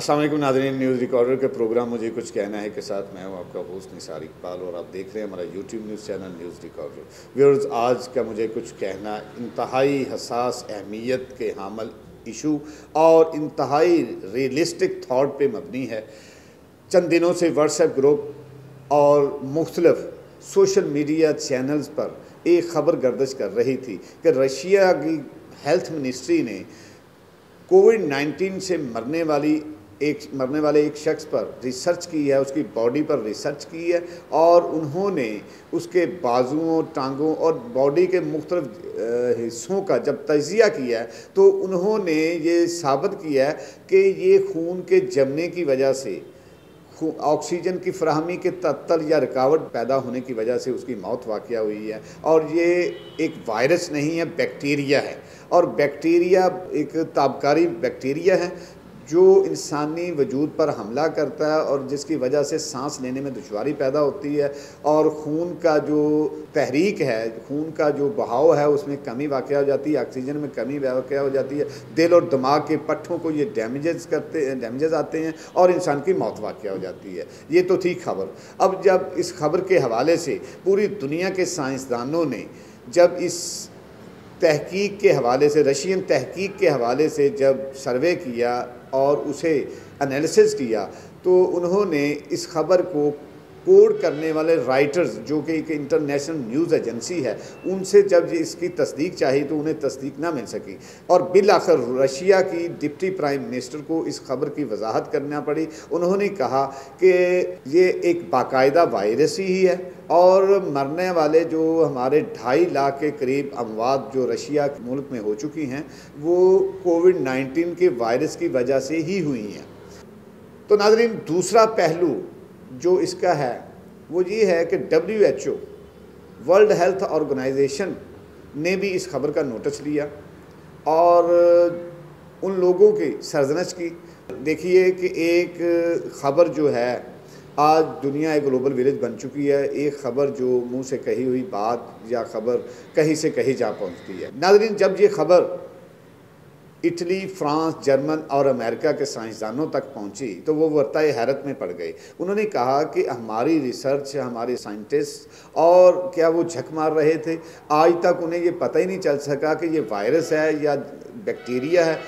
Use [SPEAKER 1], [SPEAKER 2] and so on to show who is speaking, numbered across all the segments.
[SPEAKER 1] अस्सलाम वालेकुम नाज़रीन, न्यूज़ रिकॉर्डर के प्रोग्राम मुझे कुछ कहना है के साथ मैं हूं आपका होस्ट निसार इकबाल और आप देख रहे हैं हमारा YouTube news channel news recorder. Viewers, आज का मुझे कुछ कहना इंतहाई हसास अहमियत के हामिल इशू और इंतहाई रियलिस्टिक थाट पे मबनी है। चंद दिनों से व्हाट्सएप ग्रुप और मुख्तलिफ सोशल मीडिया चैनल्स पर एक ख़बर गर्दिश कर रही थी कि रशिया की हेल्थ मिनिस्ट्री ने कोविड-19 से मरने वाले एक शख्स पर रिसर्च की है, उसकी बॉडी पर रिसर्च की है और उन्होंने उसके बाजुओं, टांगों और बॉडी के मुख्तलिफ हिस्सों का जब तजिया किया है तो उन्होंने ये साबित किया है कि ये खून के जमने की वजह से, ऑक्सीजन की फराहमी के तअत्तुल या रुकावट पैदा होने की वजह से उसकी मौत वाक़या हुई है। और ये एक वायरस नहीं है, बैक्टीरिया है। और बैक्टीरिया एक ताबकारी बैक्टीरिया है जो इंसानी वजूद पर हमला करता है और जिसकी वजह से सांस लेने में दुश्वारी पैदा होती है और खून का जो तहरीक है, खून का जो बहाव है उसमें कमी वाक़या हो जाती है, ऑक्सीजन में कमी वाक़या हो जाती है, दिल और दिमाग के पट्ठों को ये डैमेजेस आते हैं और इंसान की मौत वाक़या हो जाती है। ये तो थी खबर। अब जब इस खबर के हवाले से पूरी दुनिया के साइंसदानों ने जब इस तहकीक के हवाले से, रशियन तहकीक के हवाले से जब सर्वे किया और उसे एनालिसिस किया तो उन्होंने इस खबर को कोड करने वाले राइटर्स, जो कि एक इंटरनेशनल न्यूज़ एजेंसी है, उनसे जब इसकी तस्दीक चाहिए तो उन्हें तस्दीक ना मिल सकी और बिल आखिर रशिया की डिप्टी प्राइम मिनिस्टर को इस खबर की वजाहत करना पड़ी। उन्होंने कहा कि ये एक बाकायदा वायरस ही है और मरने वाले जो हमारे 2.5 लाख के करीब अमवात जो रशिया मुल्क में हो चुकी हैं वो कोविड-19 के वायरस की वजह से ही हुई हैं। तो नाज़रीन, दूसरा पहलू जो इसका है वो ये है कि WHO, वर्ल्ड हेल्थ ऑर्गेनाइजेशन ने भी इस खबर का नोटिस लिया और उन लोगों की सरजनश की। देखिए कि एक ख़बर जो है, आज दुनिया एक ग्लोबल विलेज बन चुकी है। एक ख़बर जो मुंह से कही हुई बात या ख़बर कहीं से कहीं जा पहुंचती है। नाज़रीन, जब ये ख़बर इटली, फ्रांस, जर्मन और अमेरिका के साइंसदानों तक पहुंची तो वो वर्ताए हैरत में पड़ गए। उन्होंने कहा कि हमारी रिसर्च, हमारे साइंटिस्ट और क्या वो झक मार रहे थे, आज तक उन्हें ये पता ही नहीं चल सका कि ये वायरस है या बैक्टीरिया है।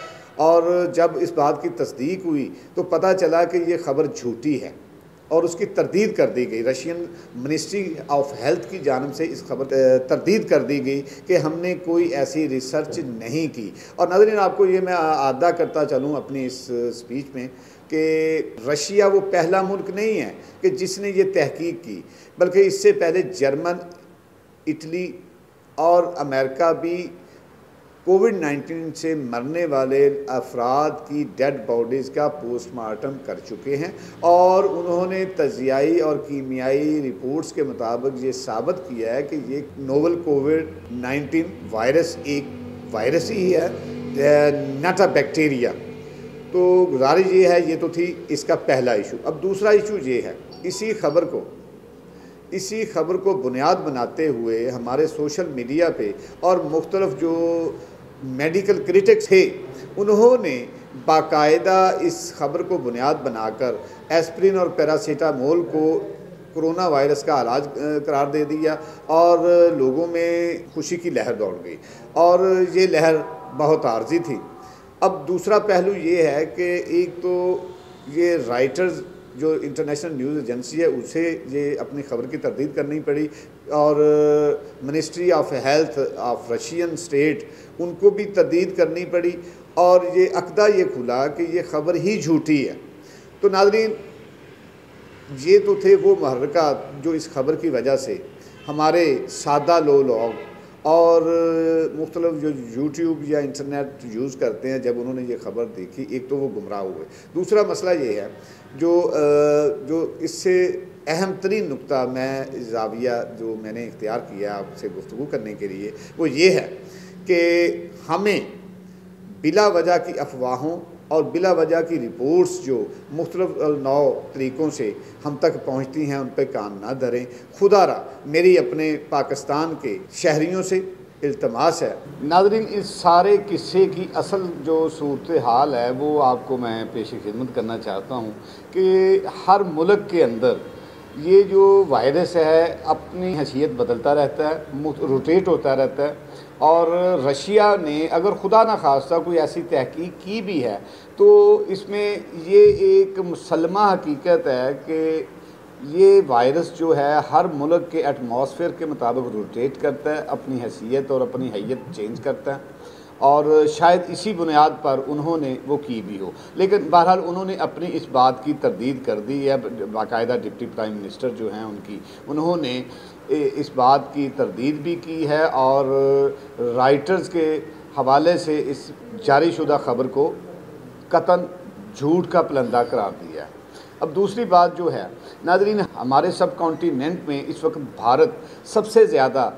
[SPEAKER 1] और जब इस बात की तस्दीक हुई तो पता चला कि ये ख़बर झूठी है और उसकी तरदीद कर दी गई। रशियन मिनिस्ट्री ऑफ हेल्थ की जानिब से इस खबर तरदीद कर दी गई कि हमने कोई ऐसी रिसर्च नहीं की। और नाज़रीन, आपको ये मैं आदा करता चलूँ अपनी इस स्पीच में कि रशिया वो पहला मुल्क नहीं है कि जिसने ये तहकीक की, बल्कि इससे पहले जर्मन, इटली और अमेरिका भी कोविड-19 से मरने वाले अफराद की डेड बॉडीज़ का पोस्टमार्टम कर चुके हैं और उन्होंने तजियाई और कीमियाई रिपोर्ट्स के मुताबिक ये साबित किया है कि ये नोवल कोविड-19 वायरस एक वायरस ही है, नॉट अ बैक्टीरिया। तो गुजारिश ये है, ये तो थी इसका पहला इशू। अब दूसरा इशू ये है, इसी खबर को बुनियाद बनाते हुए हमारे सोशल मीडिया पे और मुख्तलिफ जो मेडिकल क्रिटिक्स थे उन्होंने बाकायदा इस खबर को बुनियाद बनाकर एस्प्रिन और पैरासीटामोल को कोरोना वायरस का इलाज करार दे दिया और लोगों में खुशी की लहर दौड़ गई और ये लहर बहुत आर्जी थी। अब दूसरा पहलू ये है कि एक तो ये राइटर्स जो इंटरनेशनल न्यूज़ एजेंसी है उसे ये अपनी ख़बर की तरदीद करनी पड़ी और ministry of health of Russian state उनको भी तरदीद करनी पड़ी और ये अक़दा ये खुला कि ये ख़बर ही झूठी है। तो नाज़रीन, ये तो थे वो महर्रिकात जो इस खबर की वजह से हमारे सादा लोग और मुख्तलिफ जो यूट्यूब या इंटरनेट यूज़ करते हैं, जब उन्होंने ये ख़बर देखी, एक तो वो गुमराह हुए। दूसरा मसला ये है जो इससे अहम तरीन नुक्ता मैं ज़ाविया जो मैंने इख्तियार किया आपसे गुफ्तगू करने के लिए, वो ये है कि हमें बिला वजह की अफवाहों और बिला वजह की रिपोर्ट्स जो मुख्तलिफ नौ तरीक़ों से हम तक पहुँचती हैं उन पर कान ना धरें। खुदारा मेरी अपने पाकिस्तान के शहरियों से इल्तमास है। नाज़रीन, इस सारे किस्से की असल जो सूरत हाल है वो आपको मैं पेश खिदमत करना चाहता हूँ कि हर मुल्क के अंदर ये जो वायरस है अपनी हैसियत बदलता रहता है, रोटेट होता रहता है। और रशिया ने अगर खुदा न खास्ता कोई ऐसी तहकीक की भी है तो इसमें ये एक मुसलमा हकीकत है कि ये वायरस जो है हर मुल्क के एटमॉस्फेयर के मुताबिक रोटेट करता है, अपनी हैसियत और अपनी हैयत चेंज करता है। और शायद इसी बुनियाद पर उन्होंने वो की भी हो, लेकिन बहरहाल उन्होंने अपनी इस बात की तरदीद कर दी है। बाकायदा डिप्टी प्राइम मिनिस्टर जो हैं उन्होंने इस बात की तरदीद भी की है और राइटर्स के हवाले से इस जारी शुदा ख़बर को कतन झूठ का पलंदा करार दिया है। अब दूसरी बात जो है नाज़रीन, हमारे सब कॉन्टिनेंट में इस वक्त भारत सबसे ज़्यादा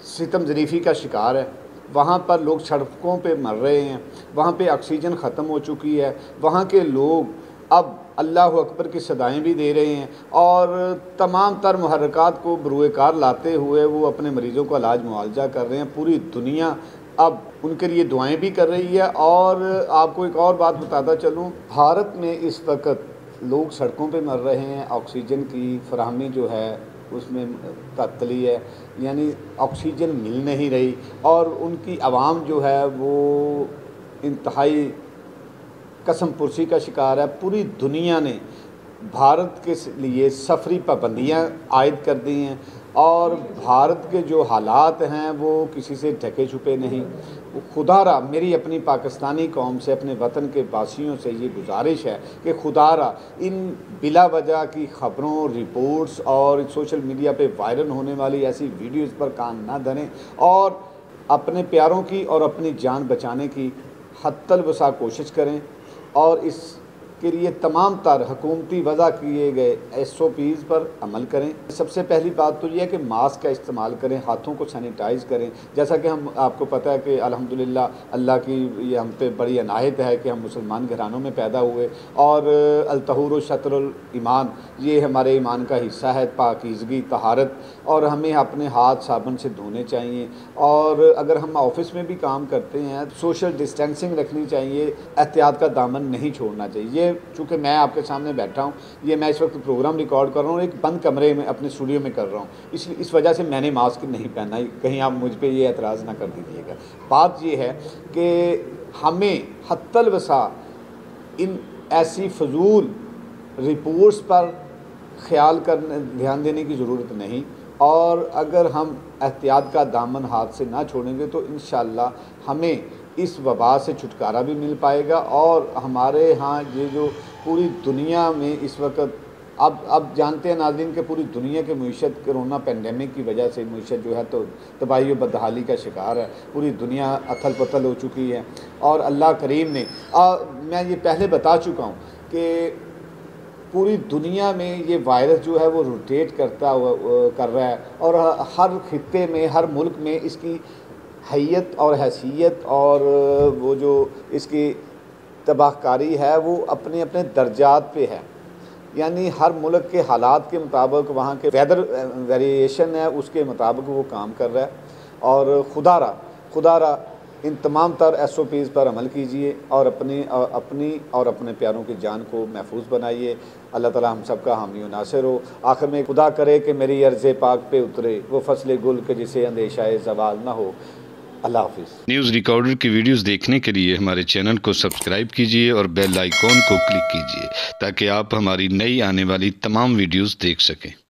[SPEAKER 1] सितम ज़रीफ़ी का शिकार है। वहाँ पर लोग सड़कों पे मर रहे हैं, वहाँ पे ऑक्सीजन ख़त्म हो चुकी है, वहाँ के लोग अब अल्लाह अकबर की सदाएँ भी दे रहे हैं और तमाम तर मुहर्रकात को बरूए कार लाते हुए वो अपने मरीज़ों का इलाज मुआवजा कर रहे हैं। पूरी दुनिया अब उनके लिए दुआएं भी कर रही है। और आपको एक और बात बताता चलूँ, भारत में इस वक्त लोग सड़कों पे मर रहे हैं, ऑक्सीजन की फराहमी जो है उसमें तअत्तली है, यानी ऑक्सीजन मिल नहीं रही और उनकी आवाम जो है वो इंतहाई कसम पुरसी का शिकार है। पूरी दुनिया ने भारत के लिए सफरी पाबंदियाँ आयद कर दी हैं और भारत के जो हालात हैं वो किसी से ढके छुपे नहीं। खुदारा मेरी अपनी पाकिस्तानी कौम से, अपने वतन के वासियों से ये गुजारिश है कि खुदारा इन बिला वजह की ख़बरों, रिपोर्ट्स और सोशल मीडिया पे वायरल होने वाली ऐसी वीडियोज़ पर कान ना धरें और अपने प्यारों की और अपनी जान बचाने की हत्तल वसा कोशिश करें और इसके लिए तमाम तर हुकूमती वज़ा किए गए SOPs पर अमल करें। सबसे पहली बात तो यह है कि मास्क का इस्तेमाल करें, हाथों को सैनिटाइज़ करें। जैसा कि हम आपको पता है कि अल्हम्दुलिल्लाह अल्लाह की ये हम पे बड़ी अनायत है कि हम मुसलमान घरानों में पैदा हुए और अल-तहूर शत्रुल ईमान, ये हमारे ईमान का हिस्सा है, पाकीज़गी, तहारत, और हमें अपने हाथ साबुन से धोने चाहिए। और अगर हम ऑफिस में भी काम करते हैं सोशल डिस्टेंसिंग रखनी चाहिए, एहतियात का दामन नहीं छोड़ना चाहिए। चूँकि मैं आपके सामने बैठा हूँ, ये मैं इस वक्त प्रोग्राम रिकॉर्ड कर रहा हूँ एक बंद कमरे में अपने स्टूडियो में कर रहा हूँ, इसलिए इस वजह से मैंने मास्क नहीं पहना। कहीं आप मुझ पे ये एतराज़ ना कर दीजिएगा। बात ये है कि हमें हत्तल वसा इन ऐसी फजूल रिपोर्ट्स पर ध्यान देने की ज़रूरत नहीं, और अगर हम एहतियात का दामन हाथ से ना छोड़ेंगे तो इंशाअल्लाह हमें इस वबा से छुटकारा भी मिल पाएगा। और हमारे यहाँ ये जो पूरी दुनिया में इस वक्त अब जानते हैं नाज़रीन कि पूरी दुनिया के मईशत कोरोना पेंडेमिक की वजह से मईशत जो है तो तबाही और बदहाली का शिकार है। पूरी दुनिया अथल पथल हो चुकी है और अल्लाह करीम ने मैं ये पहले बता चुका हूँ कि पूरी दुनिया में ये वायरस जो है वो रोटेट कर रहा है और हर खित्ते में, हर मुल्क में इसकी हैयत और हैसियत और वो जो इसकी तबाहकारी है वो अपने अपने दर्जात पे है। यानी हर मुल्क के हालात के मुताबिक, वहाँ के वेदर वेरिएशन है उसके मुताबिक वो काम कर रहा है। और खुदारा इन तमाम तर SOPs पर अमल कीजिए और अपनी और अपने प्यारों की जान को महफूज बनाइए। अल्लाह ताला हम सब का हामी व नासिर हो। आखिर में खुदा करे कि मेरी अर्ज़ पाक पे उतरे वो फसले गुल के जिसे अंदेशाए ज़वाल ना हो। अल्लाह हाफिज़।
[SPEAKER 2] न्यूज़ रिकॉर्डर की वीडियोस देखने के लिए हमारे चैनल को सब्सक्राइब कीजिए और बेल आइकॉन को क्लिक कीजिए ताकि आप हमारी नई आने वाली तमाम वीडियोस देख सकें।